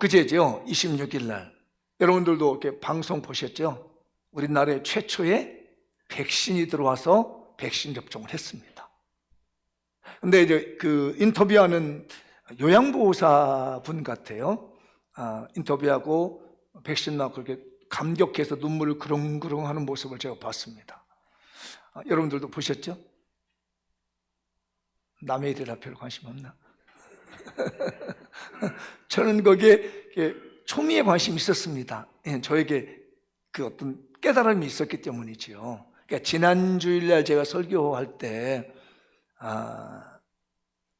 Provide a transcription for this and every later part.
엊그제죠. 26일 날 여러분들도 이렇게 방송 보셨죠? 우리나라에 최초의 백신이 들어와서 백신 접종을 했습니다. 근데 이제 그 인터뷰하는 요양보호사 분 같아요. 인터뷰하고 백신 나고 그렇게 감격해서 눈물을 그렁그렁 하는 모습을 제가 봤습니다. 여러분들도 보셨죠? 남의 일이라 별 관심 없나? 저는 거기에 초미의 관심이 있었습니다. 저에게 그 어떤 깨달음이 있었기 때문이지요. 그러니까 지난 주일날 제가 설교할 때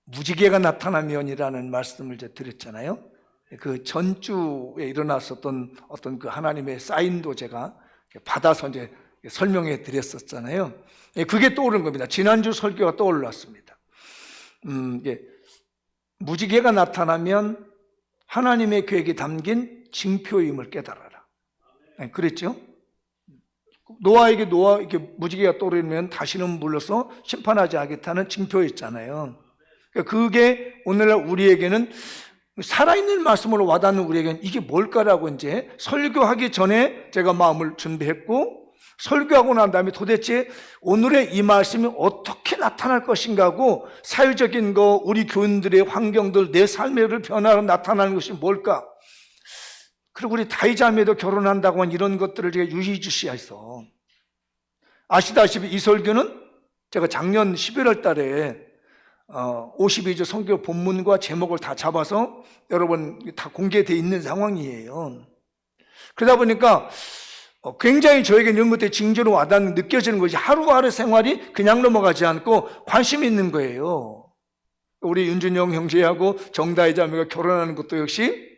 무지개가 나타나면이라는 말씀을 제가 드렸잖아요. 그 전주에 일어났었던 어떤 그 하나님의 사인도 제가 받아서 이제 설명해 드렸었잖아요. 그게 떠오른 겁니다. 지난주 설교가 떠올랐습니다. 무지개가 나타나면 하나님의 계획이 담긴 징표임을 깨달아라. 그랬죠? 노아에게 이렇게 무지개가 떠오르면 다시는 물러서 심판하지 않겠다는 징표였잖아요. 그게 오늘날 우리에게는 살아있는 말씀으로 와닿는 우리에게는 이게 뭘까라고 이제 설교하기 전에 제가 마음을 준비했고, 설교하고 난 다음에 도대체 오늘의 이 말씀이 어떻게 나타날 것인가 하고, 사회적인 거, 우리 교인들의 환경들, 내 삶의 변화로 나타나는 것이 뭘까? 그리고 우리 다이자매도 결혼한다고 한 이런 것들을 제가 유의주시해서, 아시다시피 이 설교는 제가 작년 11월 달에 52조 성경 본문과 제목을 다 잡아서 여러분 다 공개되어 있는 상황이에요. 그러다 보니까 굉장히 저에게 이런 것들이 징조로 와닿는 느껴지는 것이 하루하루 생활이 그냥 넘어가지 않고 관심이 있는 거예요. 우리 윤준영 형제하고 정다희 자매가 결혼하는 것도 역시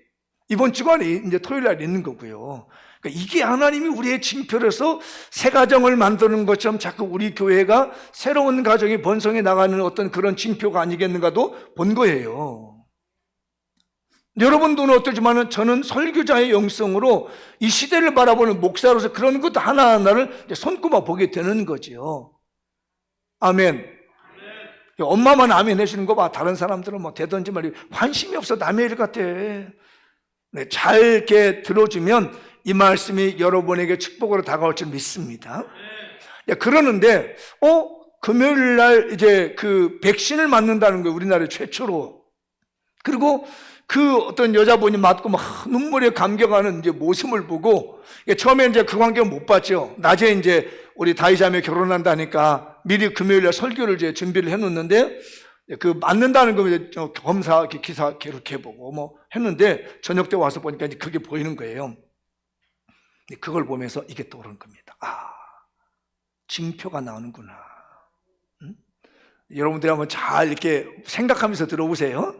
이번 주간에 이제 토요일 날 있는 거고요. 그러니까 이게 하나님이 우리의 징표로서 새 가정을 만드는 것처럼 자꾸 우리 교회가 새로운 가정이 번성해 나가는 어떤 그런 징표가 아니겠는가도 본 거예요. 여러분들은 어떨지만 저는 설교자의 영성으로 이 시대를 바라보는 목사로서 그런 것 하나하나를 손꼽아 보게 되는 거죠. 아멘. 엄마만 아멘 해주는 거 봐. 다른 사람들은 뭐 되든지 말이고 관심이 없어. 남의 일 같아. 네, 잘 이렇게 들어주면 이 말씀이 여러분에게 축복으로 다가올 줄 믿습니다. 그러는데 금요일 날 이제 그 백신을 맞는다는 거예요. 우리나라 최초로. 그리고 그 어떤 여자분이 맞고 막 눈물에 감격하는 이제 모습을 보고, 처음에 이제 그 광경을 못 봤죠. 낮에 이제 우리 다이자매 결혼한다니까 미리 금요일 날 설교를 이제 준비를 해놓는데, 그 맞는다는 거 이제 검사 기사 이렇게 보고 뭐 했는데, 저녁 때 와서 보니까 이제 그게 보이는 거예요. 그걸 보면서 이게 떠오르는 겁니다. 징표가 나오는구나. 여러분들이 한번 잘 이렇게 생각하면서 들어보세요.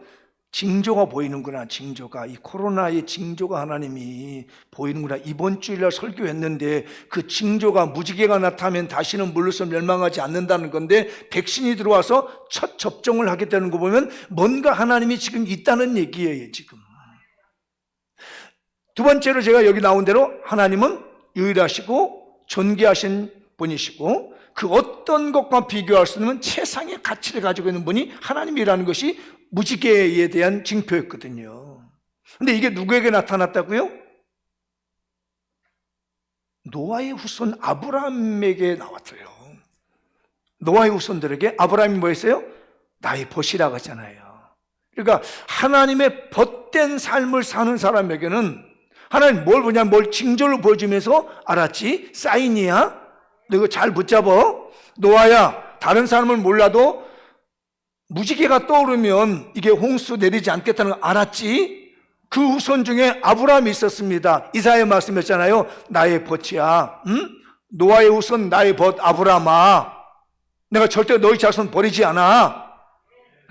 징조가 보이는구나. 징조가, 이 코로나의 징조가 하나님이 보이는구나. 이번 주일날 설교했는데 그 징조가 무지개가 나타나면 다시는 물로서 멸망하지 않는다는 건데, 백신이 들어와서 첫 접종을 하게 되는 거 보면 뭔가 하나님이 지금 있다는 얘기예요. 지금 두 번째로 제가 여기 나온 대로 하나님은 유일하시고 존귀하신 분이시고, 그 어떤 것과 비교할 수 없는 최상의 가치를 가지고 있는 분이 하나님이라는 것이 무지개에 대한 징표였거든요. 근데 이게 누구에게 나타났다고요? 노아의 후손 아브라함에게 나왔어요. 노아의 후손들에게 아브라함이 뭐였어요? 나의 벗이라고 하잖아요. 그러니까 하나님의 벗된 삶을 사는 사람에게는 하나님 뭘 보냐, 뭘 징조를 보여주면서, 알았지? 사인이야? 너 이거 잘 붙잡아. 노아야, 다른 사람을 몰라도 무지개가 떠오르면 이게 홍수 내리지 않겠다는 거 알았지? 그 후손 중에 아브라함이 있었습니다. 이사야 말씀했잖아요. 나의 벗이야. 노아의 후손 나의 벗 아브라함아, 내가 절대 너희 자손 버리지 않아.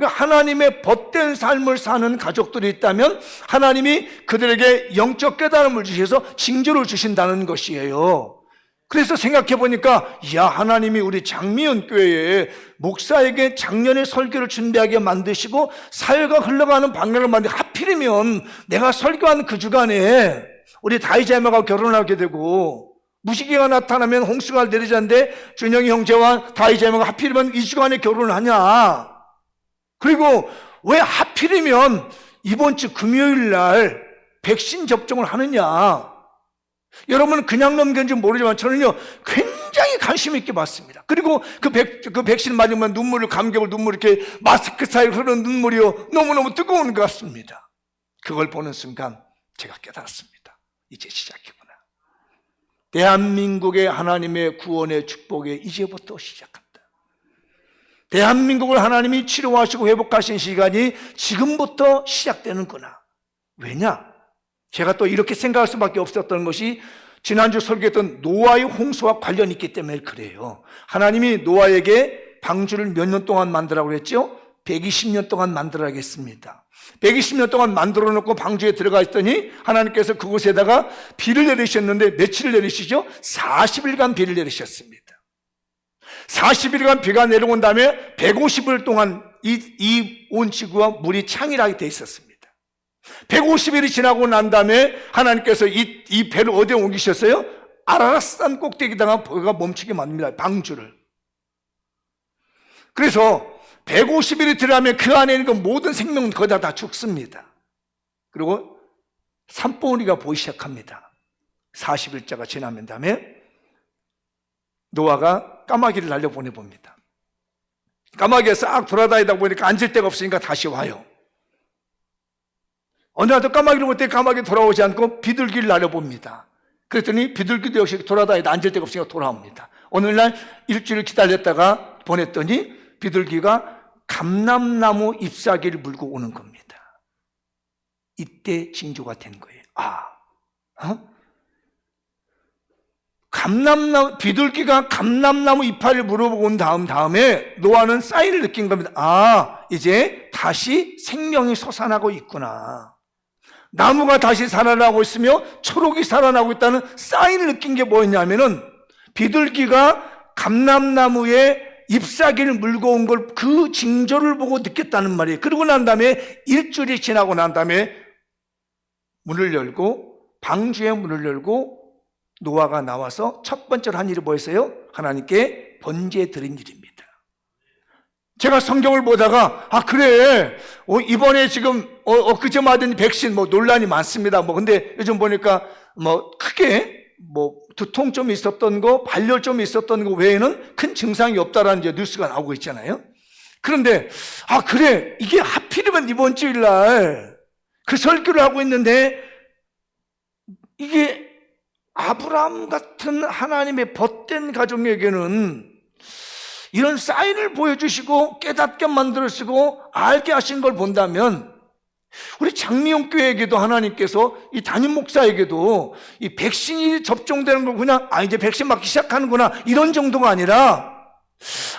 하나님의 벗된 삶을 사는 가족들이 있다면 하나님이 그들에게 영적 깨달음을 주셔서 징조를 주신다는 것이에요. 그래서 생각해 보니까, 하나님이 우리 장미연 교회에 목사에게 작년에 설교를 준비하게 만드시고 사회가 흘러가는 방향을 만들고, 하필이면 내가 설교한 그 주간에 우리 다이자매가 결혼하게 되고 무지개가 나타나면 홍수가 내리지 않는데 준영이 형제와 다이자매가 하필이면 이 주간에 결혼을 하냐. 그리고 왜 하필이면 이번 주 금요일 날 백신 접종을 하느냐? 여러분은 그냥 넘겼는지 모르지만 저는요 굉장히 관심 있게 봤습니다. 그리고 그 백신 맞으면 눈물을, 감격을, 눈물이 이렇게 마스크 사이로 흐르는 눈물이요 너무너무 뜨거운 것 같습니다. 그걸 보는 순간 제가 깨달았습니다. 이제 시작이구나. 대한민국의 하나님의 구원의 축복이 이제부터 시작한다. 대한민국을 하나님이 치료하시고 회복하신 시간이 지금부터 시작되는구나. 왜냐? 제가 또 이렇게 생각할 수밖에 없었던 것이 지난주 설교했던 노아의 홍수와 관련이 있기 때문에 그래요. 하나님이 노아에게 방주를 몇 년 동안 만들라고 그랬죠? 120년 동안 만들어야겠습니다. 120년 동안 만들어 놓고 방주에 들어가 있더니 하나님께서 그곳에다가 비를 내리셨는데 며칠을 내리시죠? 40일간 비를 내리셨습니다. 40일간 비가 내려온 다음에 150일 동안 이 온 지구와 물이 창일하게 돼 있었습니다. 150일이 지나고 난 다음에 하나님께서 이 배를 어디에 옮기셨어요? 아라라산 꼭대기다가 배가 멈추게 만듭니다. 방주를. 그래서 150일이 들어가면 그 안에 있는 모든 생명은 거기다 다 죽습니다. 그리고 산봉우리가 보이기 시작합니다. 40일자가 지나면 다음에 노아가 까마귀를 날려보내봅니다. 까마귀가 싹 돌아다니다 보니까 앉을 데가 없으니까 다시 와요. 어느 날도 까마귀를 볼 때 까마귀 돌아오지 않고 비둘기를 날려봅니다. 그랬더니 비둘기도 역시 돌아다니다 앉을 데가 없으니까 돌아옵니다. 오늘날 일주일 기다렸다가 보냈더니 비둘기가 감람나무 잎사귀를 물고 오는 겁니다. 이때 징조가 된 거예요. 비둘기가 감람나무 이파리를 물어보고 온 다음에 노아는 사인을 느낀 겁니다. 이제 다시 생명이 솟아나고 있구나. 나무가 다시 살아나고 있으며 초록이 살아나고 있다는 사인을 느낀 게 뭐였냐면은 비둘기가 감람나무에 잎사귀를 물고 온 걸 그 징조를 보고 느꼈다는 말이에요. 그러고 난 다음에 일주일이 지나고 난 다음에 문을 열고 방주의 문을 열고 노아가 나와서 첫 번째로 한 일이 뭐였어요? 하나님께 번제 드린 일입니다. 제가 성경을 보다가 그래 이번에 지금 엊그제 맞은 백신 논란이 많습니다. 근데 요즘 보니까 크게 두통점이 있었던 거, 발열점이 있었던 거 외에는 큰 증상이 없다라는 이제 뉴스가 나오고 있잖아요. 그런데 그래 이게 하필이면 이번 주일날 그 설교를 하고 있는데 이게 아브라함 같은 하나님의 벗된 가정에게는 이런 사인을 보여주시고 깨닫게 만들어주시고 알게 하신 걸 본다면 우리 장미용 교회에게도 하나님께서 이 담임 목사에게도 이 백신이 접종되는 걸 그냥 이제 백신 맞기 시작하는구나 이런 정도가 아니라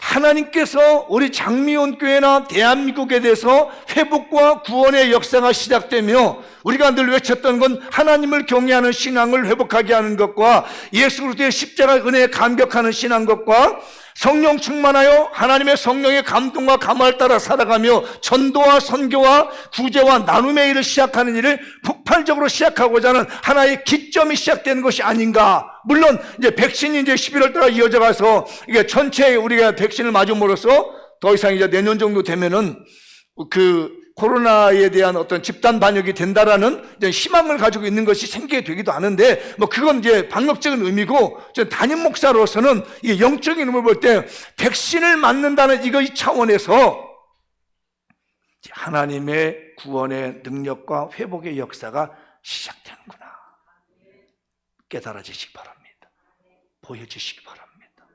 하나님께서 우리 장미온 교회나 대한민국에 대해서 회복과 구원의 역사가 시작되며 우리가 늘 외쳤던 건 하나님을 경외하는 신앙을 회복하게 하는 것과 예수 그리스도의 십자가 은혜에 감격하는 신앙 것과 성령 충만하여 하나님의 성령의 감동과 감화를 따라 살아가며 전도와 선교와 구제와 나눔의 일을 시작하는 일을 폭발적으로 시작하고자 하는 하나의 기점이 시작되는 것이 아닌가. 물론 이제 백신이 이제 11월 달에 이어져 가서 이게 전체 우리가 백신을 맞음으로써 더 이상 이제 내년 정도 되면은 그 코로나에 대한 어떤 집단 반역이 된다라는 희망을 가지고 있는 것이 생기게 되기도 하는데 그건 이제 방역적인 의미고 담임 목사로서는 이 영적인 의미를 볼 때 백신을 맞는다는 이 차원에서 하나님의 구원의 능력과 회복의 역사가 시작되는구나 깨달아지시기 바랍니다. 보여주시기 바랍니다.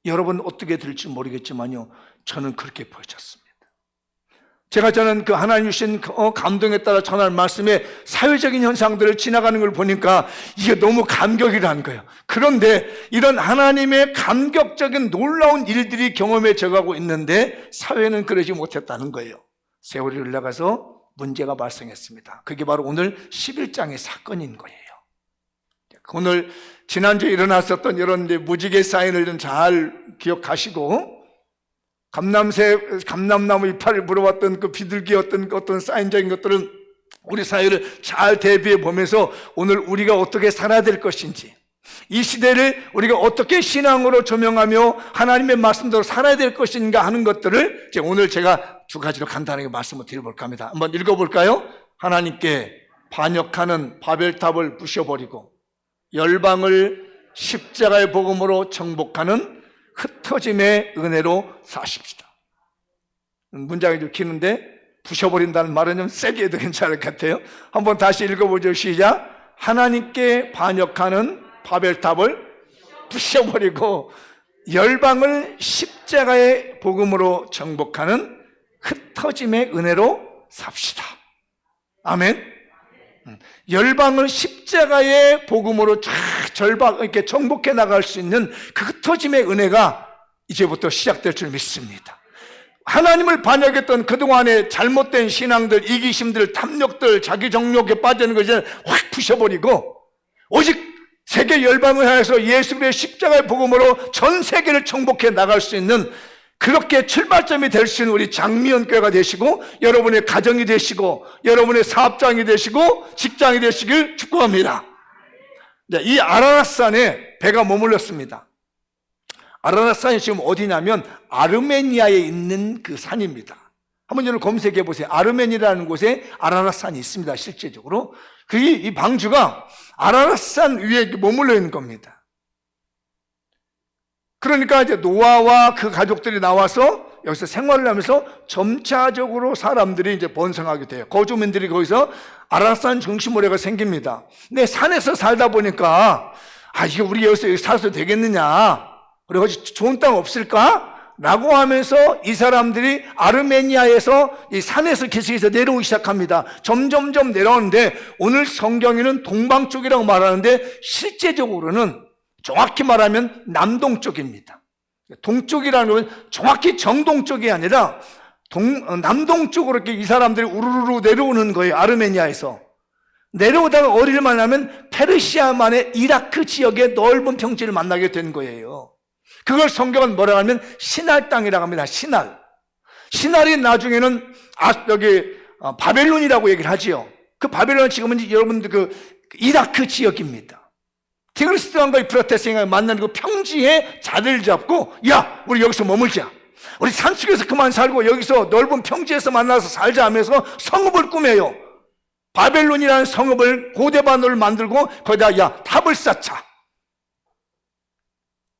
여러분 어떻게 들을지 모르겠지만요 저는 그렇게 보여졌습니다. 저는 그 하나님 주신 감동에 따라 전할 말씀에 사회적인 현상들을 지나가는 걸 보니까 이게 너무 감격이라는 거예요. 그런데 이런 하나님의 감격적인 놀라운 일들이 경험해져 가고 있는데 사회는 그러지 못했다는 거예요. 세월이 흘러가서 문제가 발생했습니다. 그게 바로 오늘 11장의 사건인 거예요. 오늘 지난주에 일어났었던 이런 무지개 사인을 좀 잘 기억하시고 감람나무 이파리를 물어봤던 그 비둘기 어떤 사인적인 것들은 우리 사회를 잘 대비해 보면서 오늘 우리가 어떻게 살아야 될 것인지 이 시대를 우리가 어떻게 신앙으로 조명하며 하나님의 말씀대로 살아야 될 것인가 하는 것들을 오늘 제가 두 가지로 간단하게 말씀을 드려볼까 합니다. 한번 읽어볼까요? 하나님께 반역하는 바벨탑을 부셔버리고 열방을 십자가의 복음으로 정복하는 흩어짐의 은혜로 사십시다. 문장이 좀 기는데 부셔버린다는 말은 좀 세게 해도 괜찮을 것 같아요. 한번 다시 읽어보죠. 시작. 하나님께 반역하는 바벨탑을 부셔버리고 열방을 십자가의 복음으로 정복하는 흩어짐의 은혜로 삽시다. 아멘. 열방을 십자가의 복음으로 이렇게 정복해 나갈 수 있는 그 흩어짐의 은혜가 이제부터 시작될 줄 믿습니다. 하나님을 반역했던 그동안의 잘못된 신앙들, 이기심들, 탐욕들, 자기 정욕에 빠지는 것을 확 부셔버리고 오직 세계 열방을 향해서 예수 그리스도의 십자가의 복음으로 전 세계를 정복해 나갈 수 있는 그렇게 출발점이 될 수 있는 우리 장미연교회가 되시고 여러분의 가정이 되시고 여러분의 사업장이 되시고 직장이 되시길 축복합니다. 이 아라랏산에 배가 머물렀습니다. 아라랏산이 지금 어디냐면 아르메니아에 있는 그 산입니다. 한번 여러분 검색해 보세요. 아르메니아라는 곳에 아라랏산이 있습니다. 실제적으로 이 방주가 아라랏산 위에 머물러 있는 겁니다. 그러니까 이제 노아와 그 가족들이 나와서 여기서 생활을 하면서 점차적으로 사람들이 이제 번성하게 돼요. 거주민들이 거기서 아라랏산 중심으로가 생깁니다. 근데 산에서 살다 보니까 이게 우리 여기 살아도 되겠느냐? 그리고 좋은 땅 없을까? 라고 하면서 이 사람들이 아르메니아에서 이 산에서 계속해서 내려오기 시작합니다. 점점점 내려오는데 오늘 성경에는 동방 쪽이라고 말하는데 실제적으로는 정확히 말하면 남동쪽입니다. 동쪽이라는 건 정확히 정동쪽이 아니라 남동쪽으로 이렇게 이 사람들이 우르르 내려오는 거예요. 아르메니아에서 내려오다가 어디를 만나면 페르시아만의 이라크 지역의 넓은 평지를 만나게 된 거예요. 그걸 성경은 뭐라고 하면 시날 땅이라고 합니다. 시날이 나중에는 여기 바벨론이라고 얘기를 하지요. 그 바벨론은 지금은 여러분들 그 이라크 지역입니다. 티그리스강과 유프라테스강을 만나는 그 평지에 자리를 잡고 야 우리 여기서 머물자, 우리 산속에서 그만 살고 여기서 넓은 평지에서 만나서 살자 하면서 성읍을 꾸며요. 바벨론이라는 성읍을 고대 바벨론을 만들고 거기다 탑을 쌓자.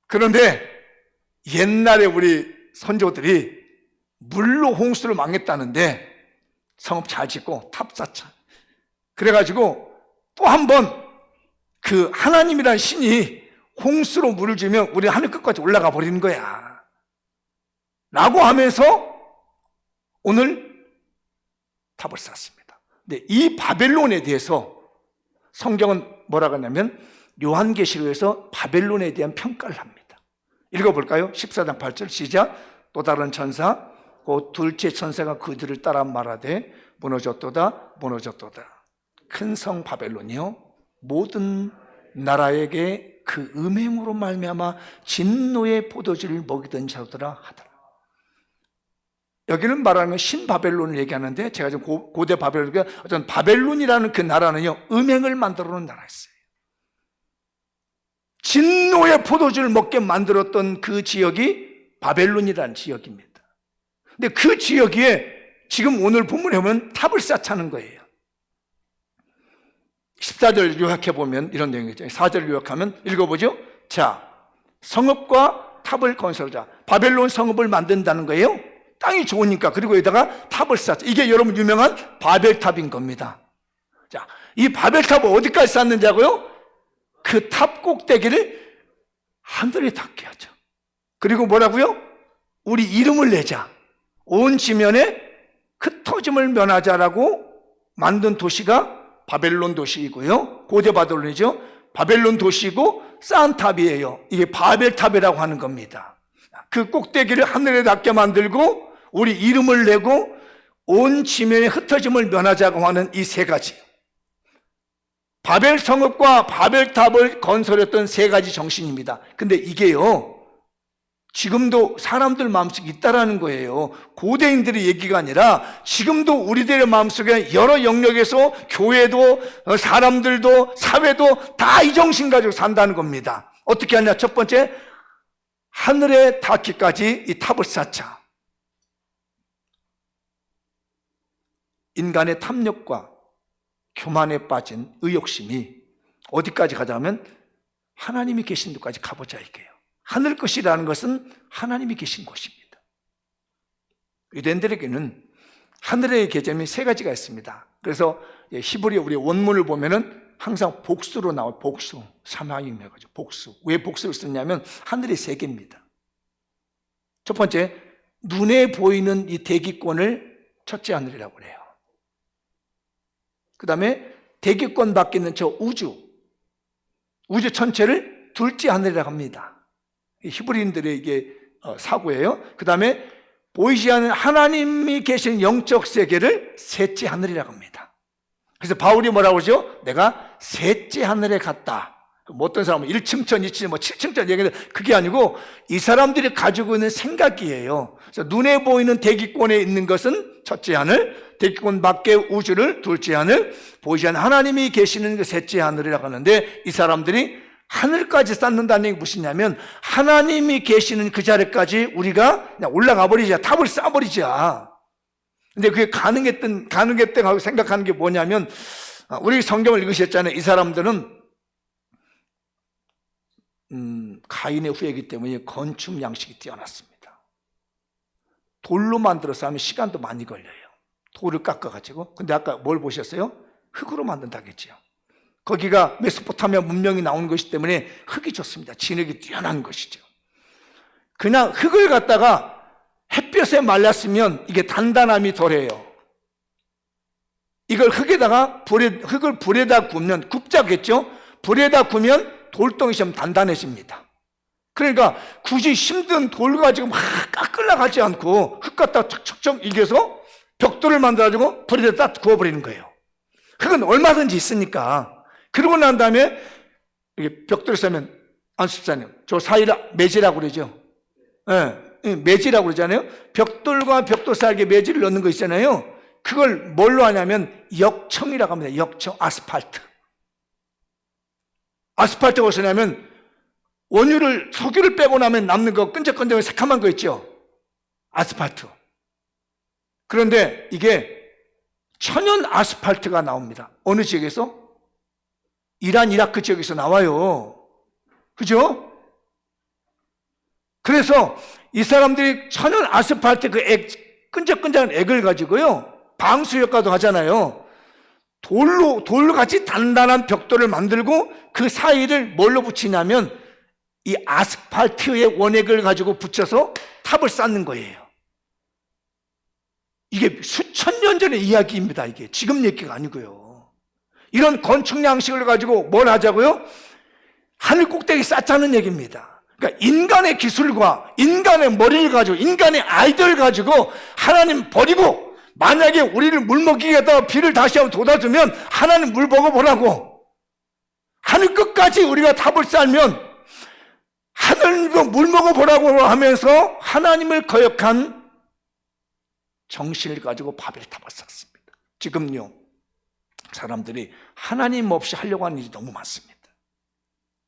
그런데 옛날에 우리 선조들이 물로 홍수를 망했다는데 성읍 잘 짓고 탑 쌓자. 그래가지고 또 한 번 그 하나님이라는 신이 홍수로 물을 주면 우리 하늘 끝까지 올라가 버리는 거야 라고 하면서 오늘 탑을 쌓습니다. 근데 이 바벨론에 대해서 성경은 뭐라고 하냐면 요한계시록에서 바벨론에 대한 평가를 합니다. 읽어볼까요? 14장 8절 시작. 또 다른 천사 곧 둘째 천사가 그들을 따라 말하되 무너졌도다 무너졌도다. 큰 성 바벨론이요 모든 나라에게 그 음행으로 말미암아 진노의 포도주를 먹이던 자들아 하더라. 여기는 말하는 건 신바벨론을 얘기하는데 제가 지금 고대 바벨론, 어떤 바벨론이라는 그 나라는요 음행을 만들어 놓은 나라였어요. 진노의 포도주를 먹게 만들었던 그 지역이 바벨론이라는 지역입니다. 근데 그 지역에 지금 오늘 본문에 보면 탑을 쌓자는 거예요. 14절 요약해보면 이런 내용이죠. 4절 요약하면 읽어보죠. 자, 성읍과 탑을 건설하자. 바벨론 성읍을 만든다는 거예요. 땅이 좋으니까. 그리고 여기다가 탑을 쌓자. 이게 여러분 유명한 바벨탑인 겁니다. 자, 이 바벨탑을 어디까지 쌓는다고요? 그 탑 꼭대기를 하늘에 닿게 하자. 그리고 뭐라고요? 우리 이름을 내자. 온 지면에 흩어짐을 면하자라고 만든 도시가 바벨론 도시이고요. 고대 바벨론이죠. 바벨론 도시고 쌓은 탑이에요. 이게 바벨탑이라고 하는 겁니다. 그 꼭대기를 하늘에 닿게 만들고 우리 이름을 내고 온 지면에 흩어짐을 면하자고 하는 이 세 가지. 바벨 성읍과 바벨탑을 건설했던 세 가지 정신입니다. 근데 이게요 지금도 사람들 마음속에 있다라는 거예요. 고대인들의 얘기가 아니라 지금도 우리들의 마음속에 여러 영역에서 교회도 사람들도 사회도 다 이 정신 가지고 산다는 겁니다. 어떻게 하냐? 첫 번째, 하늘에 닿기까지 이 탑을 쌓자. 인간의 탐욕과 교만에 빠진 의욕심이 어디까지 가자면 하나님이 계신 곳까지 가보자 이게요. 하늘 것이라는 것은 하나님이 계신 곳입니다. 유대인들에게는 하늘의 개념이 세 가지가 있습니다. 그래서 히브리 우리 원문을 보면은 항상 복수로 나와요. 복수, 사마임이라고 하죠. 복수. 왜 복수를 쓰냐면 하늘이 세 개입니다. 첫 번째, 눈에 보이는 이 대기권을 첫째 하늘이라고 해요. 그 다음에 대기권 밖에 있는 저 우주 전체를 둘째 하늘이라고 합니다. 히브리인들의 이게 사고예요. 그 다음에 보이지 않는 하나님이 계신 영적 세계를 셋째 하늘이라고 합니다. 그래서 바울이 뭐라고 그러죠? 내가 셋째 하늘에 갔다. 뭐 어떤 사람은 1층천, 2층천, 뭐 7층천 얘기하는데 그게 아니고 이 사람들이 가지고 있는 생각이에요. 그래서 눈에 보이는 대기권에 있는 것은 첫째 하늘, 대기권 밖의 우주를 둘째 하늘, 보이지 않는 하나님이 계시는 그 셋째 하늘이라고 하는데 이 사람들이 하늘까지 쌓는다는 얘기 무엇이냐면 하나님이 계시는 그 자리까지 우리가 그냥 올라가 버리자. 탑을 쌓아버리자. 근데 그게 가능했다고 생각하는 게 뭐냐면 우리 성경을 읽으셨잖아요. 이 사람들은 가인의 후예이기 때문에 건축 양식이 뛰어났습니다. 돌로 만들어서 하면 시간도 많이 걸려요. 돌을 깎아가지고. 근데 아까 뭘 보셨어요? 흙으로 만든다고 했죠. 거기가 메소포타미아 문명이 나온 것이기 때문에 흙이 좋습니다. 진흙이 뛰어난 것이죠. 그냥 흙을 갖다가 햇볕에 말랐으면 이게 단단함이 덜해요. 이걸 흙을 불에다 구우면 굽자겠죠? 불에다 구우면 돌덩이 좀 단단해집니다. 그러니까 굳이 힘든 돌 가지고 막 깎으려고 하지 않고 흙 갖다 척척 이겨서 벽돌을 만들어가지고 불에다 딱 구워버리는 거예요. 흙은 얼마든지 있으니까. 그러고 난 다음에 이게 벽돌을 쌓으면 안습사님 저 사이를 매지라고 그러죠. 매지라고 그러잖아요. 벽돌과 벽돌 사이에 매지를 넣는 거 있잖아요. 그걸 뭘로 하냐면 역청이라고 합니다. 역청, 아스팔트. 아스팔트가 무엇이냐면 석유를 빼고 나면 남는 거 끈적끈적한 새카만 거 있죠. 아스팔트. 그런데 이게 천연 아스팔트가 나옵니다. 어느 지역에서? 이란, 이라크 지역에서 나와요. 그죠? 그래서 이 사람들이 천연 아스팔트 끈적끈적한 액을 가지고요. 방수 효과도 하잖아요. 돌로 같이 단단한 벽돌을 만들고 그 사이를 뭘로 붙이냐면 이 아스팔트의 원액을 가지고 붙여서 탑을 쌓는 거예요. 이게 수천 년 전의 이야기입니다. 이게 지금 얘기가 아니고요. 이런 건축 양식을 가지고 뭘 하자고요? 하늘 꼭대기 쌓자는 얘기입니다. 그러니까 인간의 기술과 인간의 머리를 가지고 인간의 아이디어를 가지고 하나님 버리고 만약에 우리를 물먹이겠다고 비를 다시 한번 돋아주면 하나님 물 먹어보라고 하늘 끝까지 우리가 탑을 쌓으면 하늘도 물 먹어보라고 하면서 하나님을 거역한 정신을 가지고 바벨탑을 쌓습니다. 지금요 사람들이 하나님 없이 하려고 하는 일이 너무 많습니다.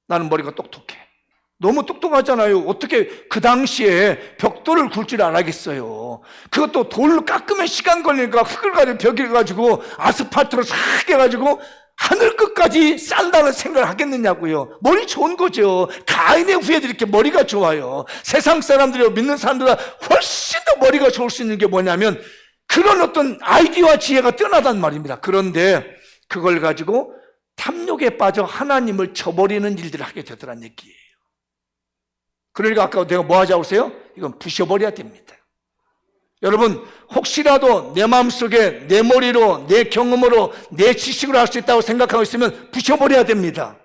나는 머리가 똑똑해. 너무 똑똑하잖아요. 어떻게 그 당시에 벽돌을 굴 줄 알았겠어요. 그것도 돌로 깎으면 시간 걸리니까 흙을 가지고 벽을 가지고 아스팔트로 싹 해가지고 하늘 끝까지 싼다는 생각을 하겠느냐고요. 머리 좋은 거죠. 가인의 후예들이 이렇게 머리가 좋아요. 세상 사람들이 믿는 사람들보다 훨씬 더 머리가 좋을 수 있는 게 뭐냐면 그런 어떤 아이디어와 지혜가 뛰어나단 말입니다. 그런데 그걸 가지고 탐욕에 빠져 하나님을 저버리는 일들을 하게 되더란 얘기예요. 그러니까 아까 내가 뭐 하자고 했어요? 이건 부셔버려야 됩니다. 여러분 혹시라도 내 마음속에 내 머리로 내 경험으로 내 지식으로 할 수 있다고 생각하고 있으면 부셔버려야 됩니다.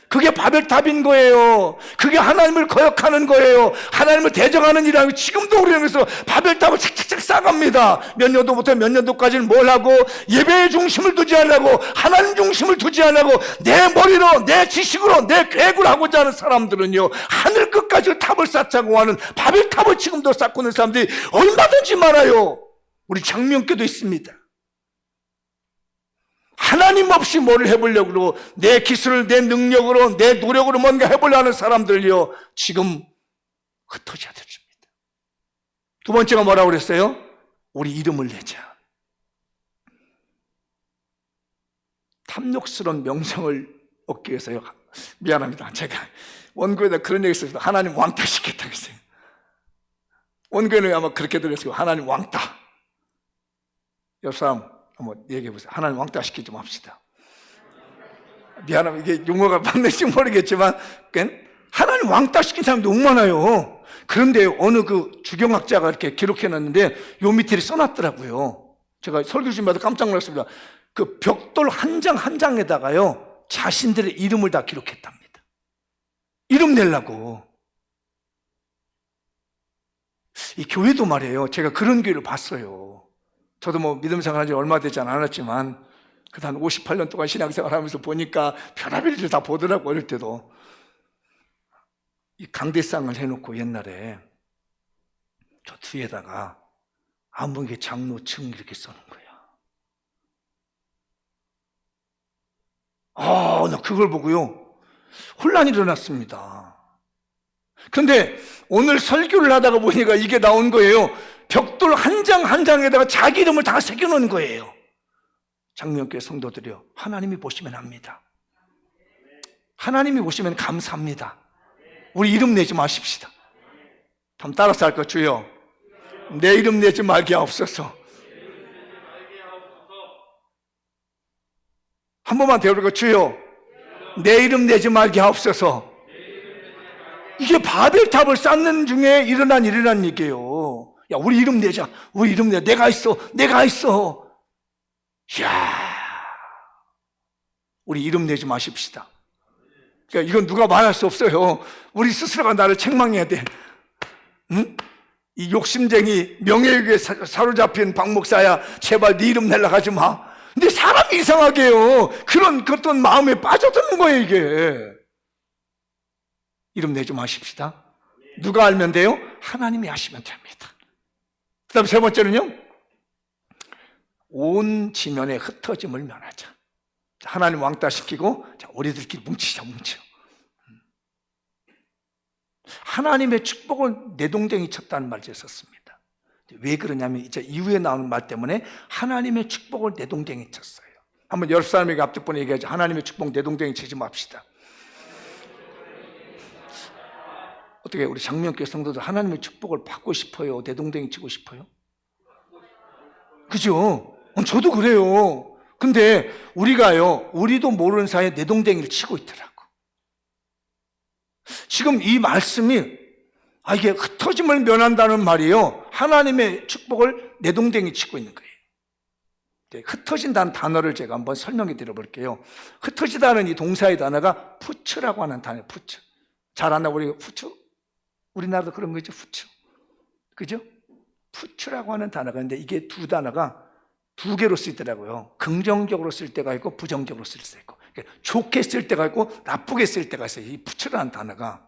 그게 바벨탑인 거예요. 그게 하나님을 거역하는 거예요. 하나님을 대적하는 일이라고. 지금도 우리는 그래서 바벨탑을 착착착 쌓아갑니다. 몇 년도부터 몇 년도까지는 뭘 하고 예배의 중심을 두지 않으려고 하나님 중심을 두지 않으려고 내 머리로 내 지식으로 내 계획을 하고자 하는 사람들은요 하늘 끝까지 탑을 쌓자고 하는 바벨탑을 지금도 쌓고 있는 사람들이 얼마든지 많아요. 우리 장명교도 있습니다. 하나님 없이 뭘 해보려고 그러고 내 기술을 내 능력으로 내 노력으로 뭔가 해보려고 하는 사람들요 지금 흩어져야 됩니다. 두 번째가 뭐라고 그랬어요? 우리 이름을 내자. 탐욕스러운 명성을 얻기 위해서요. 미안합니다. 제가 원고에다 그런 얘기 했어요. 하나님 왕따 시켰다고 했어요. 원고에는 아마 그렇게 들었어요. 하나님 왕따. 옆 사람 한번 얘기해 보세요. 하나님 왕따 시키지 맙시다. 미안합니다. 이게 용어가 맞는지 모르겠지만 하나님 왕따 시킨 사람이 너무 많아요. 그런데 어느 그 주경학자가 이렇게 기록해놨는데 요 밑에 써놨더라고요. 제가 설교 중마다 깜짝 놀랐습니다. 그 벽돌 한 장 한 장에다가요 자신들의 이름을 다 기록했답니다. 이름 내려고. 이 교회도 말이에요. 제가 그런 교회를 봤어요. 저도 뭐 믿음 생활한 지 얼마 되지 않았지만 그 한 58년 동안 신앙생활 하면서 보니까 별의별 일을 다 보더라고. 어릴 때도 이 강대상을 해놓고 옛날에 저 뒤에다가 안봉계 장로층 이렇게 써놓은 거야. 나 그걸 보고요 혼란이 일어났습니다. 그런데 오늘 설교를 하다가 보니까 이게 나온 거예요. 벽돌 한 장 한 장에다가 자기 이름을 다 새겨놓은 거예요. 장명교회 성도들이요, 하나님이 보시면 합니다. 하나님이 보시면 감사합니다. 우리 이름 내지 마십시다. 한번 따라서 할까? 주여, 내 이름 내지 말게 하옵소서. 한 번만 더 해볼까? 주여, 내 이름 내지 말게 하옵소서. 이게 바벨탑을 쌓는 중에 일어난 얘기예요. 야, 우리 이름 내자. 우리 이름 내자. 내가 있어. 이야, 우리 이름 내지 마십시다. 그러니까 이건 누가 말할 수 없어요. 우리 스스로가 나를 책망해야 돼. 응? 이 욕심쟁이 명예욕에 사로잡힌 박 목사야, 제발 네 이름 내려고 하지 마. 근데 사람이 이상하게 해요. 그런 어떤 마음에 빠져드는 거예요, 이게. 이름 내지 마십시다. 누가 알면 돼요? 하나님이 아시면 됩니다. 그 다음 세 번째는요, 온 지면에 흩어짐을 면하자. 하나님 왕따 시키고, 자, 우리들끼리 뭉치자. 하나님의 축복을 내동댕이 쳤다는 말을 썼습니다. 왜 그러냐면 이제 이후에 나오는 말 때문에 하나님의 축복을 내동댕이 쳤어요. 한번 여러 사람에게 앞뒤번에 얘기하죠. 하나님의 축복 내동댕이 치지 맙시다. 어떻게 우리 장명교회 성도들 하나님의 축복을 받고 싶어요? 내동댕이 치고 싶어요? 그죠? 저도 그래요. 근데 우리도 모르는 사이에 내동댕이를 치고 있더라고. 지금 이 말씀이 이게 흩어짐을 면한다는 말이에요. 하나님의 축복을 내동댕이 치고 있는 거예요. 흩어진다는 단어를 제가 한번 설명해 드려 볼게요. 흩어지다는 이 동사의 단어가 푸츠라고 하는 단어예요. 푸츠. 잘 아나 우리 푸츠? 우리나라도 그런 거죠. 푸츠. 그죠? 푸츠라고 하는 단어가 있는데 이게 두 단어가 두 개로 쓰이더라고요. 긍정적으로 쓸 때가 있고 부정적으로 쓸 때가 있고, 좋게 쓸 때가 있고 나쁘게 쓸 때가 있어요. 이 푸츠라는 단어가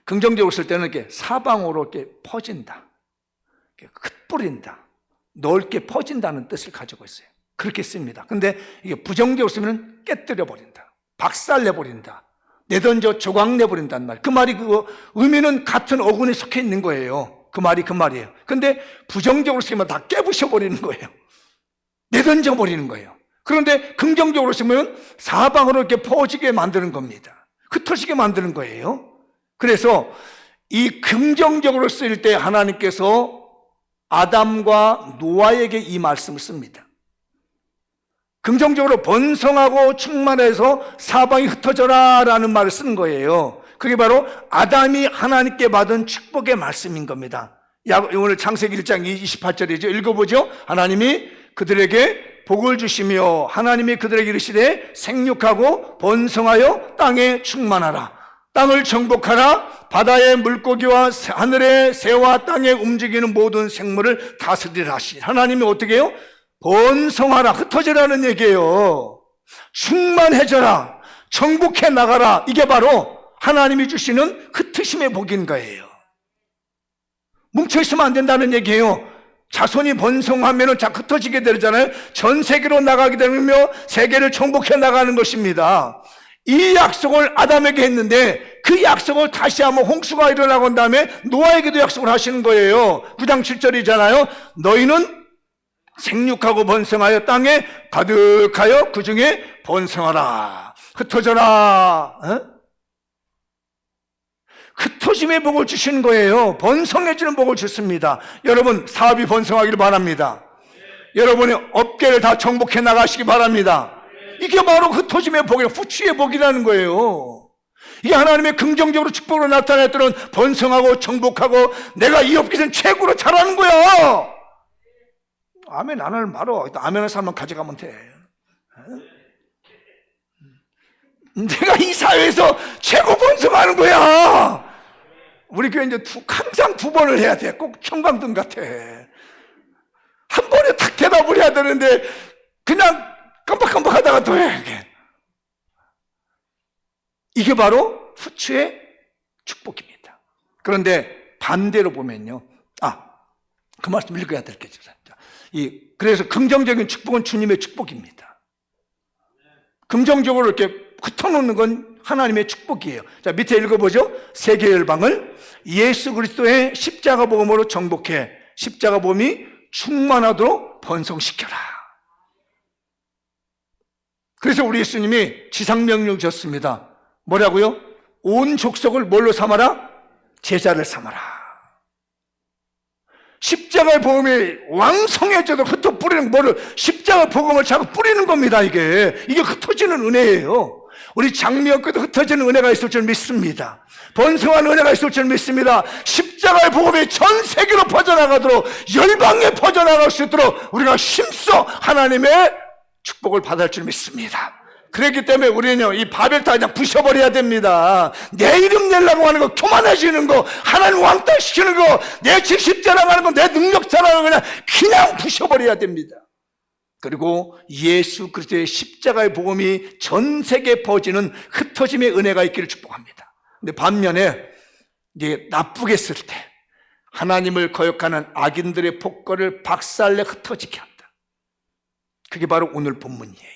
긍정적으로 쓸 때는 이렇게 사방으로 이렇게 퍼진다, 이렇게 흩뿌린다, 넓게 퍼진다는 뜻을 가지고 있어요. 그렇게 씁니다. 근데 이게 부정적으로 쓰면 깨뜨려 버린다, 박살내 버린다, 내던져 조각 내 버린다는 말. 그 말이 의미는 같은 어근에 속해 있는 거예요. 그 말이에요. 근데 부정적으로 쓰면 다 깨부셔 버리는 거예요. 내던져 버리는 거예요. 그런데 긍정적으로 쓰면 사방으로 이렇게 퍼지게 만드는 겁니다. 흩어지게 만드는 거예요. 그래서 이 긍정적으로 쓸 때 하나님께서 아담과 노아에게 이 말씀을 씁니다. 긍정적으로 번성하고 충만해서 사방이 흩어져라 라는 말을 쓰는 거예요. 그게 바로 아담이 하나님께 받은 축복의 말씀인 겁니다. 오늘 창세기 1장 28절이죠. 읽어보죠. 하나님이 그들에게 복을 주시며 하나님이 그들에게 이르시되 생육하고 번성하여 땅에 충만하라. 땅을 정복하라. 바다의 물고기와 하늘의 새와 땅에 움직이는 모든 생물을 다스리라 하시니. 하나님이 어떻게 해요? 번성하라, 흩어지라는 얘기예요. 충만해져라, 정복해 나가라. 이게 바로 하나님이 주시는 흩으심의 복인 거예요. 뭉쳐있으면 안 된다는 얘기예요. 자손이 번성하면 자 흩어지게 되잖아요. 전 세계로 나가게 되며 세계를 정복해 나가는 것입니다. 이 약속을 아담에게 했는데 그 약속을 다시 한번 홍수가 일어나고 난 다음에 노아에게도 약속을 하시는 거예요. 9장 7절이잖아요. 너희는 생육하고 번성하여 땅에 가득하여 그 중에 번성하라. 흩어져라. 흩어짐의 복을 주시는 거예요. 번성해지는 복을 주십니다. 여러분 사업이 번성하기를 바랍니다. 여러분의 업계를 다 정복해 나가시기 바랍니다. 이게 바로 흩어짐의 복이에요. 후추의 복이라는 거예요. 이게 하나님의 긍정적으로 축복으로 나타냈던 번성하고 정복하고 내가 이 업계에서는 최고로 잘하는 거야. 아멘 안 하는 말어. 아멘 하는 사람만 가져가면 돼. 내가 이 사회에서 최고 번성하는 거야. 우리 교회 이제 항상 2번을 해야 돼. 꼭 형광등 같아. 한 번에 탁 대답을 해야 되는데 그냥 깜빡깜빡 하다가 또 해. 이게 바로 후추의 축복입니다. 그런데 반대로 보면요. 그 말씀 읽어야 될 게 있습니다. 그래서 긍정적인 축복은 주님의 축복입니다. 긍정적으로 이렇게 흩어놓는 건 하나님의 축복이에요. 자, 밑에 읽어보죠. 세계 열방을 예수 그리스도의 십자가 복음으로 정복해 십자가 복음이 충만하도록 번성시켜라. 그래서 우리 예수님이 지상명령 줬습니다. 뭐라고요? 온 족속을 뭘로 삼아라? 제자를 삼아라. 십자가의 복음이 왕성해져도 흩어 뿌리는 뭐를 십자가 복음을 자꾸 뿌리는 겁니다. 이게 흩어지는 은혜예요. 우리 장미역에도 흩어지는 은혜가 있을 줄 믿습니다. 번성한 은혜가 있을 줄 믿습니다. 십자가의 복음이 전 세계로 퍼져나가도록 열방에 퍼져나갈 수 있도록 우리가 힘써 하나님의 축복을 받을 줄 믿습니다. 그렇기 때문에 우리는요, 이 바벨탑 그냥 부셔버려야 됩니다. 내 이름 내려고 하는 거, 교만해지는 거, 하나님 왕따 시키는 거, 내 지식 자랑하는 거, 내 능력 자랑하는 거 그냥 부셔버려야 됩니다. 그리고 예수 그리스도의 십자가의 복음이 전 세계에 퍼지는 흩어짐의 은혜가 있기를 축복합니다. 근데 반면에 이제 나쁘게 쓸 때 하나님을 거역하는 악인들의 폭거를 박살내 흩어지게 한다. 그게 바로 오늘 본문이에요.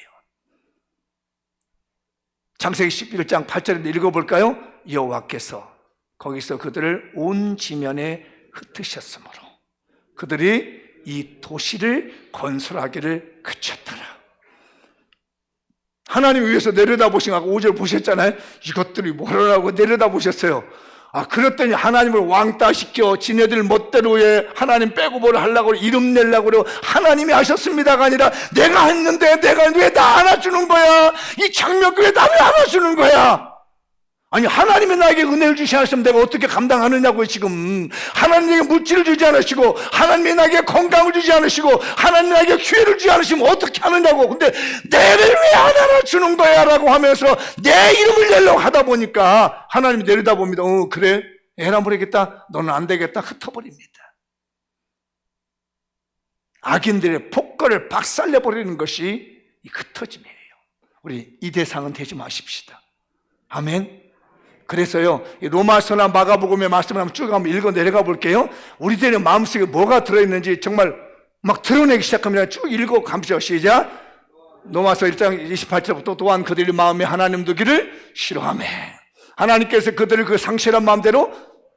창세기 11장 8절인데 읽어볼까요? 여호와께서 거기서 그들을 온 지면에 흩으셨으므로 그들이 이 도시를 건설하기를 그쳤더라. 하나님 위에서 내려다보신 거 5절 보셨잖아요. 이것들이 뭐라고 내려다보셨어요. 그랬더니 하나님을 왕따시켜 지네들 멋대로 해 하나님 빼고 뭐를 하려고 이름 내려고 그러고 하나님이 하셨습니다가 아니라 내가 했는데 내가 왜 나 안아주는 거야? 이 장면교회 왜 나를 안아주는 거야? 아니 하나님이 나에게 은혜를 주시 않으시면 내가 어떻게 감당하느냐고요. 지금 하나님에게 물질을 주지 않으시고 하나님이 나에게 건강을 주지 않으시고 하나님이 나에게 기회를 주지 않으시면 어떻게 하느냐고. 근데 내를 왜 안 알아주는 거야 라고 하면서 내 이름을 내려고 하다 보니까 하나님이 내려다봅니다. 그래 에라 모르겠다. 너는 안 되겠다. 흩어버립니다. 악인들의 폭거를 박살내버리는 것이 이 흩어짐이에요. 우리 이 대상은 되지 마십시다. 아멘. 그래서요, 로마서나 마가복음의 말씀을 한번 쭉 한번 읽어 내려가 볼게요. 우리들의 마음속에 뭐가 들어있는지 정말 막 드러내기 시작합니다. 쭉 읽어 가보죠. 시작. 로마서 1장 28절부터 또한 그들의 마음에 하나님 두기를 싫어하며 하나님께서 그들을 그 상실한 마음대로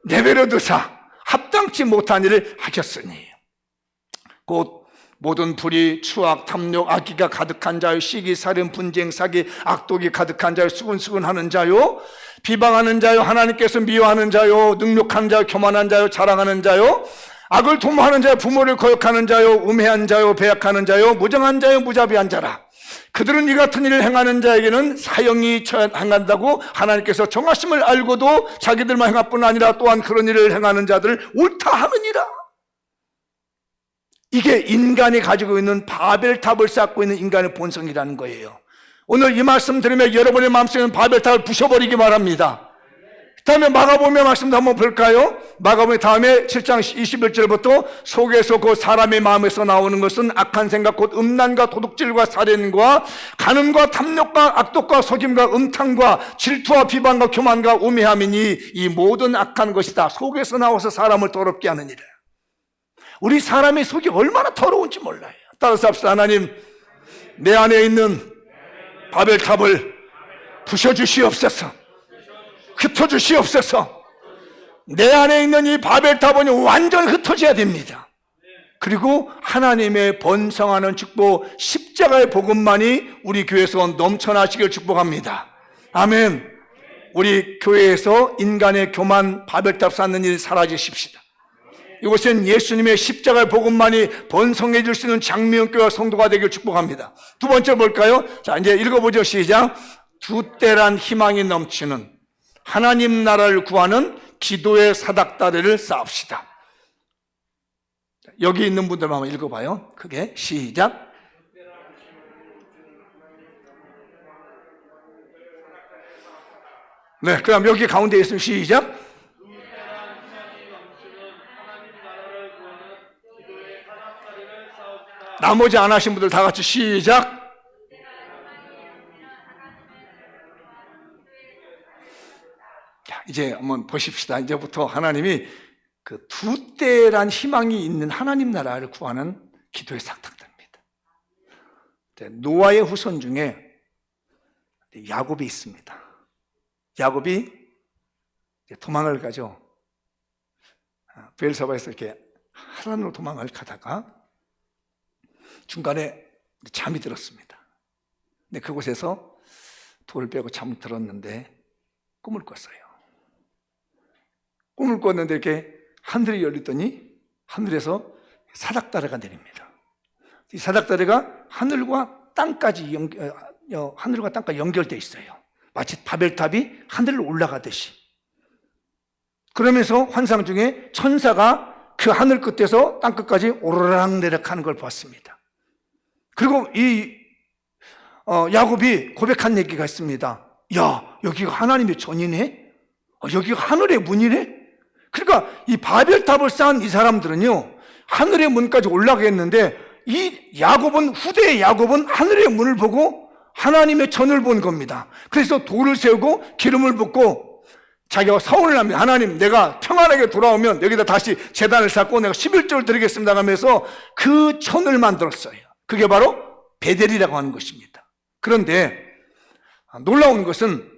내버려 두사 합당치 못한 일을 하셨으니 곧 모든 불의, 추악, 탐욕, 악의가 가득한 자요, 시기, 살인, 분쟁, 사기, 악독이 가득한 자요, 수근수근하는 자요, 비방하는 자요, 하나님께서 미워하는 자요, 능욕한 자요, 교만한 자요, 자랑하는 자요, 악을 도모하는 자요, 부모를 거역하는 자요, 우매한 자요, 배약하는 자요, 무정한 자요, 무자비한 자라. 그들은 이 같은 일을 행하는 자에게는 사형이 행한다고 하나님께서 정하심을 알고도 자기들만 행할 뿐 아니라 또한 그런 일을 행하는 자들을 옳다 하느니라. 이게 인간이 가지고 있는 바벨탑을 쌓고 있는 인간의 본성이라는 거예요. 오늘 이 말씀 들으면 여러분의 마음속에 있는 바벨탑을 부셔버리기 바랍니다. 그 다음에 마가복음의 말씀도 한번 볼까요? 마가복음 다음에 7장 21절부터 속에서 그 사람의 마음에서 나오는 것은 악한 생각 곧 음란과 도둑질과 살인과 간음과 탐욕과 악독과 속임과 음탕과 질투와 비방과 교만과 우매함이니 이 모든 악한 것이다. 속에서 나와서 사람을 더럽게 하는 일이에요. 우리 사람의 속이 얼마나 더러운지 몰라요. 따라서 합시다. 하나님, 내 안에 있는 바벨탑을 부셔주시옵소서. 흩어주시옵소서. 내 안에 있는 이 바벨탑은 완전 흩어져야 됩니다. 그리고 하나님의 번성하는 축복, 십자가의 복음만이 우리 교회에서 넘쳐나시길 축복합니다. 아멘. 우리 교회에서 인간의 교만, 바벨탑 쌓는 일 사라지십시다. 이곳은 예수님의 십자가의 복음만이 번성해 줄 수 있는 장미연교회 성도가 되길 축복합니다. 두 번째 볼까요? 자, 이제 읽어보죠. 시작. 두 때란 희망이 넘치는 하나님 나라를 구하는 기도의 사닥다리를 쌓읍시다. 여기 있는 분들만 한번 읽어봐요. 크게 시작. 네, 그럼 여기 가운데 있으면 시작. 나머지 안 하신 분들 다 같이 시작. 자, 이제 한번 보십시다. 이제부터 하나님이 그 두 때란 희망이 있는 하나님 나라를 구하는 기도의 사닥다리입니다. 노아의 후손 중에 야곱이 있습니다. 야곱이 도망을 가죠. 베엘사바에서 이렇게 하란으로 도망을 가다가 중간에 잠이 들었습니다. 근데 그곳에서 돌을 빼고 잠을 들었는데 꿈을 꿨어요. 꿈을 꿨는데 이렇게 하늘이 열리더니 하늘에서 사닥다리가 내립니다. 이 사닥다리가 하늘과 땅까지 연결되어 있어요. 마치 바벨탑이 하늘로 올라가듯이. 그러면서 환상 중에 천사가 그 하늘 끝에서 땅 끝까지 오르락내락하는 걸 봤습니다. 그리고 이 야곱이 고백한 얘기가 있습니다. 야, 여기가 하나님의 전이네? 여기가 하늘의 문이네? 그러니까 이 바벨탑을 쌓은 이 사람들은요, 하늘의 문까지 올라가겠는데, 이 야곱은, 후대의 야곱은 하늘의 문을 보고 하나님의 전을 본 겁니다. 그래서 돌을 세우고 기름을 붓고 자기가 서원을 합니다. 하나님, 내가 평안하게 돌아오면 여기다 다시 제단을 쌓고 내가 11조를 드리겠습니다 하면서 그 전을 만들었어요. 그게 바로 베델이라고 하는 것입니다. 그런데 놀라운 것은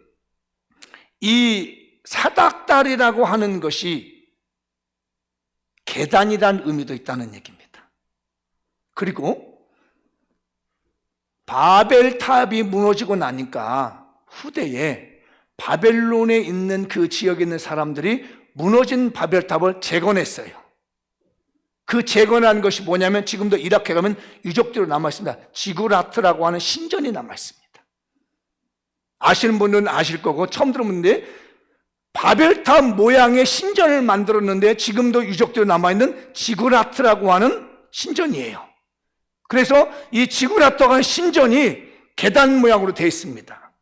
이 사닥다리라고 하는 것이 계단이라는 의미도 있다는 얘기입니다. 그리고 바벨탑이 무너지고 나니까 후대에 바벨론에 있는 그 지역에 있는 사람들이 무너진 바벨탑을 재건했어요. 그 재건한 것이 뭐냐면 지금도 이라크에 가면 유적지로 남아있습니다. 지구라트라고 하는 신전이 남아있습니다. 아시는 분들은 아실 거고 처음 들어보는데 바벨탑 모양의 신전을 만들었는데 지금도 유적지로 남아있는 지구라트라고 하는 신전이에요. 그래서 이 지구라트라고 하는 신전이 계단 모양으로 되어 있습니다.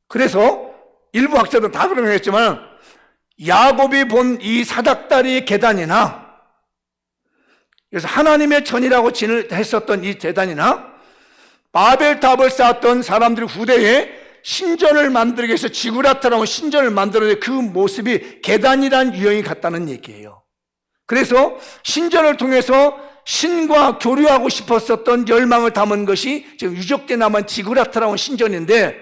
그래서 일부 학자들은 다 그런 거 했지만 야곱이 본 이 사닥다리의 계단이나 그래서 하나님의 전이라고 했었던 이 계단이나 바벨탑을 쌓았던 사람들이 후대에 신전을 만들기 위해서 지구라트라고 신전을 만들었는데 그 모습이 계단이란 유형이 같다는 얘기예요. 그래서 신전을 통해서 신과 교류하고 싶었었던 열망을 담은 것이 지금 유적지에 남은 지구라트라고 신전인데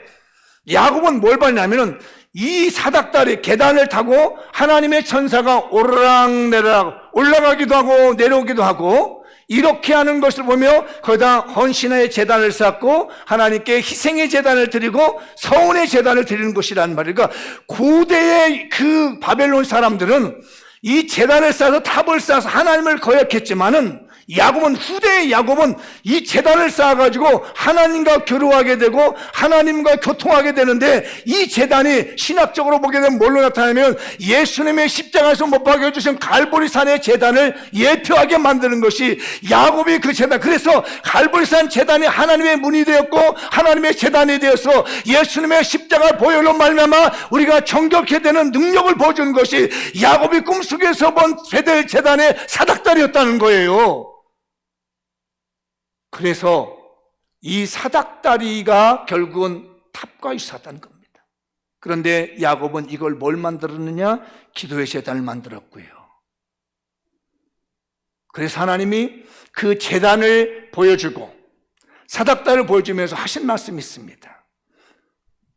야곱은 뭘 봤냐면은 이 사닥다리 계단을 타고 하나님의 천사가 오르락내리락 올라가기도 하고 내려오기도 하고 이렇게 하는 것을 보며 거기다 헌신의 제단을 쌓고 하나님께 희생의 제단을 드리고 서운의 제단을 드리는 것이란 말이에요. 그러니까 고대의 그 바벨론 사람들은 이 제단을 쌓아서 탑을 쌓아서 하나님을 거역했지만은 야곱은 후대의 야곱은 이 제단을 쌓아가지고 하나님과 교류하게 되고 하나님과 교통하게 되는데 이 제단이 신학적으로 보게 되면 뭘로 나타나면 예수님의 십자가에서 못 박여 주신 갈보리산의 제단을 예표하게 만드는 것이 야곱이 그 제단. 그래서 갈보리산 제단이 하나님의 문이 되었고 하나님의 제단이 되어서 예수님의 십자가 보혈로 말미암아 우리가 정결케 되는 능력을 보여준 것이 야곱이 꿈속에서 본 베델 제단의 사닥다리였다는 거예요. 그래서 이 사닥다리가 결국은 탑과 유사하다는 겁니다. 그런데 야곱은 이걸 뭘 만들었느냐? 기도의 제단을 만들었고요. 그래서 하나님이 그 제단을 보여주고 사닥다리를 보여주면서 하신 말씀이 있습니다.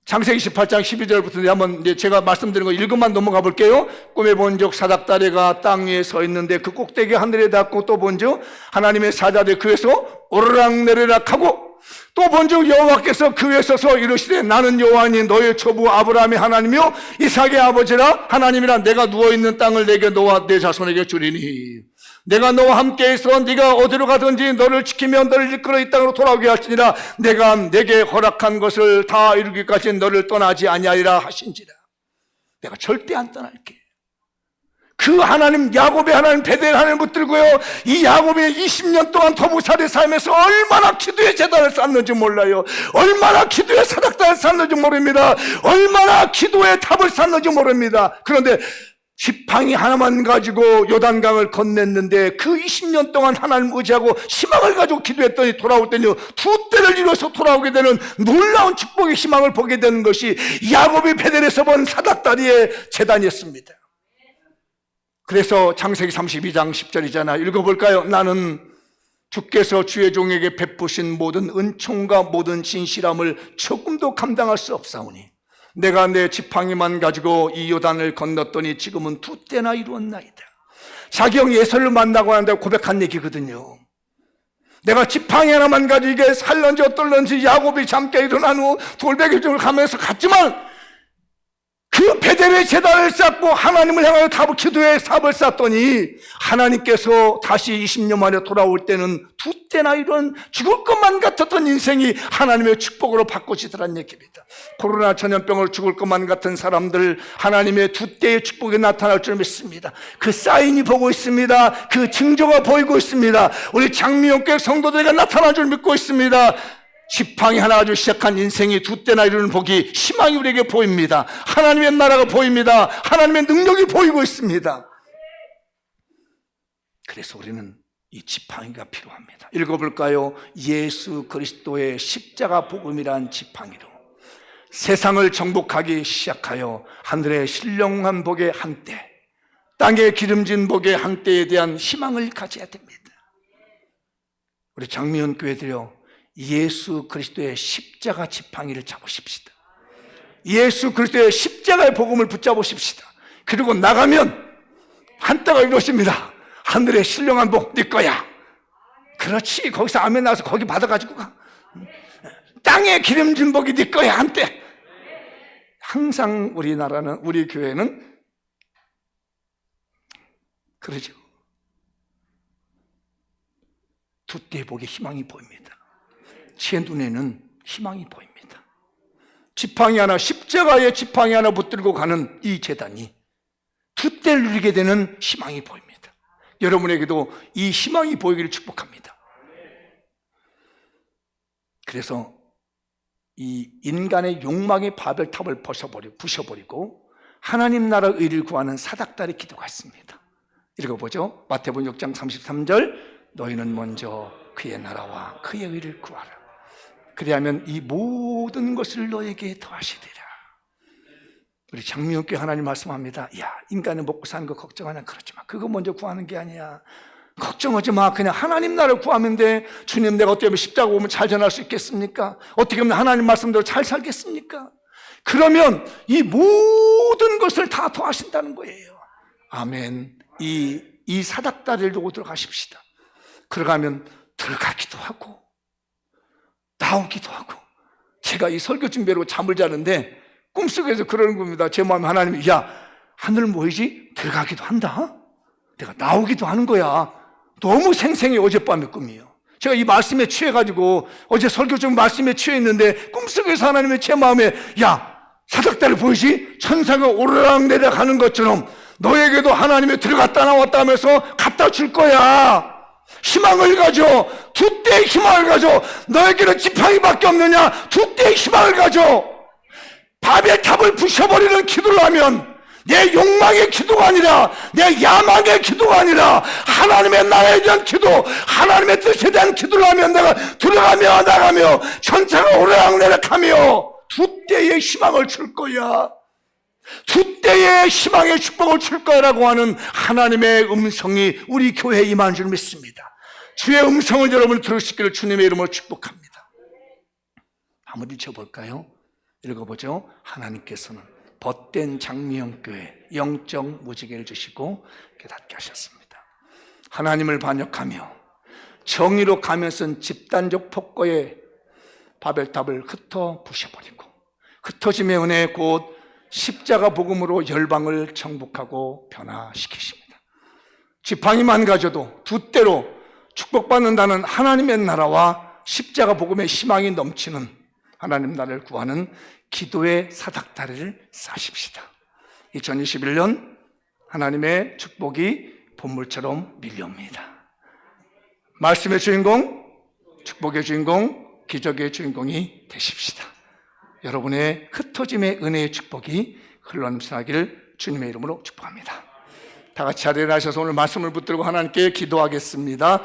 창세기 18장 12절부터 한번 이제 제가 말씀드린 거 읽음만 넘어가 볼게요. 꿈에 본즉 사닥다리가 땅 위에 서 있는데 그 꼭대기 하늘에 닿고, 또 본즉 하나님의 사자들이 그 위에서 오르락내리락 하고, 또 본즉 여호와께서 그 위에 서서 이르시되 나는 여호와니 너의 조부 아브라함의 하나님이요 이삭의 아버지라. 하나님이라 내가 누워있는 땅을 내게 너와 내 자손에게 주리니 내가 너와 함께 있어 네가 어디로 가든지 너를 지키며 너를 이끌어 이 땅으로 돌아오게 할지니라. 내가 내게 허락한 것을 다 이루기까지 너를 떠나지 아니하리라 하신지라. 내가 절대 안 떠날게. 그 하나님, 야곱의 하나님, 베델 하나님 붙들고요, 이 야곱이 20년 동안 터부살이 살면서 얼마나 기도의 제단을 쌓는지 몰라요. 얼마나 기도의 사닥다리를 쌓는지 모릅니다. 얼마나 기도의 탑을 쌓는지 모릅니다. 그런데 지팡이 하나만 가지고 요단강을 건넸는데 그 20년 동안 하나님 의지하고 희망을 가지고 기도했더니 돌아올 때는요, 두 때를 이뤄서 돌아오게 되는 놀라운 축복의 희망을 보게 되는 것이 야곱이 베델에서 본 사닥다리의 제단이었습니다. 그래서 창세기 32장 10절이잖아. 읽어볼까요? 나는 주께서 주의 종에게 베푸신 모든 은총과 모든 진실함을 조금도 감당할 수 없사오니 내가 내 지팡이만 가지고 이 요단을 건넜더니 지금은 두 때나 이루었나이다. 자기 형 예설을 만나고 하는데 고백한 얘기거든요. 내가 지팡이 하나만 가지고 이게 살런지 어떨런지 야곱이 잠깨 일어난 후 돌베개집을 가면서 갔지만 그 베델의 제단을 쌓고 하나님을 향하여 기도의 삽을 쌓더니 하나님께서 다시 20년 만에 돌아올 때는 두 때나 이런 죽을 것만 같았던 인생이 하나님의 축복으로 바꿔지더란 얘기입니다. 코로나 전염병으로 죽을 것만 같은 사람들, 하나님의 두 때의 축복이 나타날 줄 믿습니다. 그 사인이 보고 있습니다. 그 징조가 보이고 있습니다. 우리 장미용교회 성도들에게 나타날 줄 믿고 있습니다. 지팡이 하나 가지고 시작한 인생이 두 때나 이루는 복이, 희망이 우리에게 보입니다. 하나님의 나라가 보입니다. 하나님의 능력이 보이고 있습니다. 그래서 우리는 이 지팡이가 필요합니다. 읽어볼까요? 예수 그리스도의 십자가 복음이란 지팡이로 세상을 정복하기 시작하여 하늘의 신령한 복의 한때, 땅에 기름진 복의 한때에 대한 희망을 가져야 됩니다. 우리 장미연 교회들요, 예수 그리스도의 십자가 지팡이를 잡으십시다. 예수 그리스도의 십자가의 복음을 붙잡으십시다. 그리고 나가면 한때가 이것입니다. 하늘의 신령한 복 네 거야. 그렇지, 거기서 아멘 나와서 거기 받아가지고 가. 땅에 기름진 복이 네 거야 한때. 항상 우리나라는, 우리 교회는 그러죠. 두 때의 복에 희망이 보입니다. 제 눈에는 희망이 보입니다. 지팡이 하나, 십자가의 지팡이 하나 붙들고 가는 이 제단이 두 때를 누리게 되는 희망이 보입니다. 여러분에게도 이 희망이 보이기를 축복합니다. 그래서 이 인간의 욕망의 바벨탑을 부셔버리고 하나님 나라 의를 구하는 사닥다리 기도가 있습니다. 읽어보죠. 마태복음 6장 33절, 너희는 먼저 그의 나라와 그의 의를 구하라. 그리하면 이 모든 것을 너에게 더하시리라. 우리 장미영교회 하나님 말씀합니다. 야, 인간은 먹고 사는 거 걱정하냐? 그렇지 마. 그거 먼저 구하는 게 아니야. 걱정하지 마. 그냥 하나님 나라를 구하면 돼. 주님, 내가 어떻게 하면 십자가 오면 잘 전할 수 있겠습니까? 어떻게 하면 하나님 말씀대로 잘 살겠습니까? 그러면 이 모든 것을 다 더하신다는 거예요. 아멘. 이 사닥다리를 두고 들어가십시다. 들어가면 들어가기도 하고 나오기도 하고. 제가 이 설교 준비로 잠을 자는데 꿈속에서 그러는 겁니다. 제 마음에 하나님이, 야, 하늘 뭐이지? 들어가기도 한다. 내가 나오기도 하는 거야. 너무 생생해. 어젯밤의 꿈이에요. 제가 이 말씀에 취해가지고 어제 설교 중 말씀에 취했는데 꿈속에서 하나님의 제 마음에, 야, 사닥다리 보이지? 천사가 오르락내리락 하는 것처럼 너에게도 하나님이 들어갔다 나왔다 하면서 갖다 줄 거야. 희망을 가져. 두 때의 희망을 가져. 너에게는 지팡이밖에 없느냐? 두 때의 희망을 가져. 바벨탑을 부셔버리는 기도를 하면 내 욕망의 기도가 아니라, 내 야망의 기도가 아니라 하나님의 나라에 대한 기도, 하나님의 뜻에 대한 기도를 하면 내가 들어가며 나가며 천사가 오르락내리락하며 두 때의 희망을 줄 거야. 두 때의 희망의 축복을 줄 거라고 하는 하나님의 음성이 우리 교회에 임한 줄 믿습니다. 주의 음성을 여러분 들으시기를 주님의 이름으로 축복합니다. 한번 읽어볼까요? 읽어보죠. 하나님께서는 벗된 장미형 교회 영적 무지개를 주시고 깨닫게 하셨습니다. 하나님을 반역하며 정의로 가면 쓴 집단적 폭거에 바벨탑을 흩어 부셔버리고 흩어짐의 은혜 곧 십자가 복음으로 열방을 정복하고 변화시키십니다. 지팡이 망가져도 두 때로 축복받는다는 하나님의 나라와 십자가 복음의 희망이 넘치는 하나님 나라를 구하는 기도의 사닥다리를 쌓으십시다. 2021년 하나님의 축복이 본물처럼 밀려옵니다. 말씀의 주인공, 축복의 주인공, 기적의 주인공이 되십시다. 여러분의 흩어짐의 은혜의 축복이 흘러넘치기를 주님의 이름으로 축복합니다. 다 같이 자리에 하셔서 오늘 말씀을 붙들고 하나님께 기도하겠습니다.